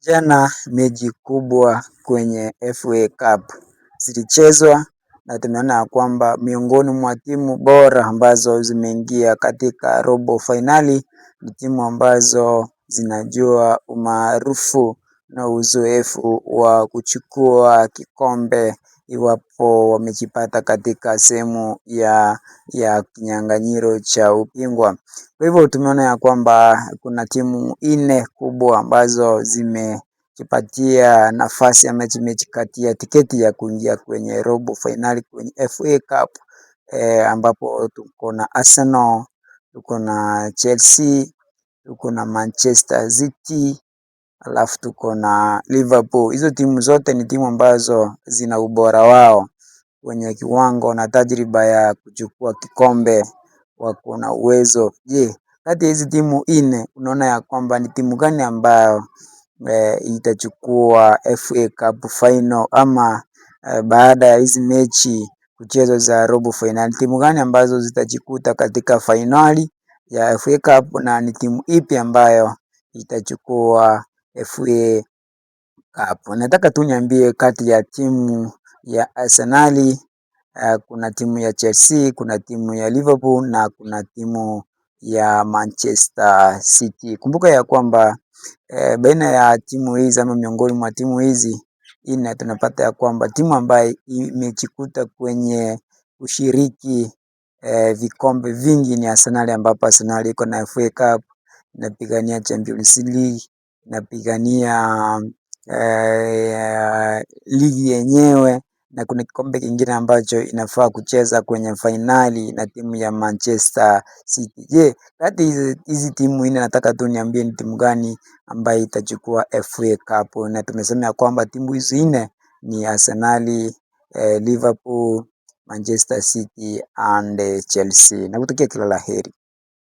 Jana mechi kubwa kwenye FA Cup zilichezwa na tumeona ya kwamba miongoni mwa timu bora ambazo zimeingia katika robo fainali ni timu ambazo zinajua umaarufu na uzoefu wa kuchukua kikombe iwapo wamejipata katika sehemu ya kinyang'anyiro cha ubingwa. Kwa hivyo tumeona ya kwamba kuna timu nne kubwa ambazo zimejipatia nafasi ama zimejikatia tiketi ya kuingia kwenye robo fainali kwenye FA Cup, ambapo tuko na Arsenal, tuko na Chelsea, tuko na Manchester City, alafu tuko na Liverpool. Hizo timu zote ni timu ambazo zina ubora wao kwenye kiwango na tajriba ya kuchukua kikombe, wako na uwezo. Je, kati ya hizi timu nne unaona ya kwamba ni timu gani ambayo itachukua FA Cup final ama baada ya hizi mechi kuchezwa za robo final, timu gani ambazo zitajikuta katika fainali ya FA Cup na ni timu ipi ambayo itachukua FA Cup? Nataka tu niambie kati ya timu ya Arsenali, kuna timu ya Chelsea, kuna timu ya Liverpool na kuna timu ya Manchester City. Kumbuka ya kwamba baina ya timu hizi ama miongoni mwa timu hizi nne tunapata ya kwamba timu ambayo imejikuta kwenye ushiriki vikombe vingi ni Arsenal, ambapo Arsenal iko na FA Cup, inapigania Champions League, inapigania ligi yenyewe na kuna kikombe kingine ambacho inafaa kucheza kwenye fainali na timu ya Manchester City. Je, kati hizi timu nne nataka tu niambie ni timu gani ambayo itachukua FA Cup? Na tumesema ya kwamba timu hizi nne ni Arsenal, Liverpool, Manchester City and Chelsea. Nakutakia kila la heri.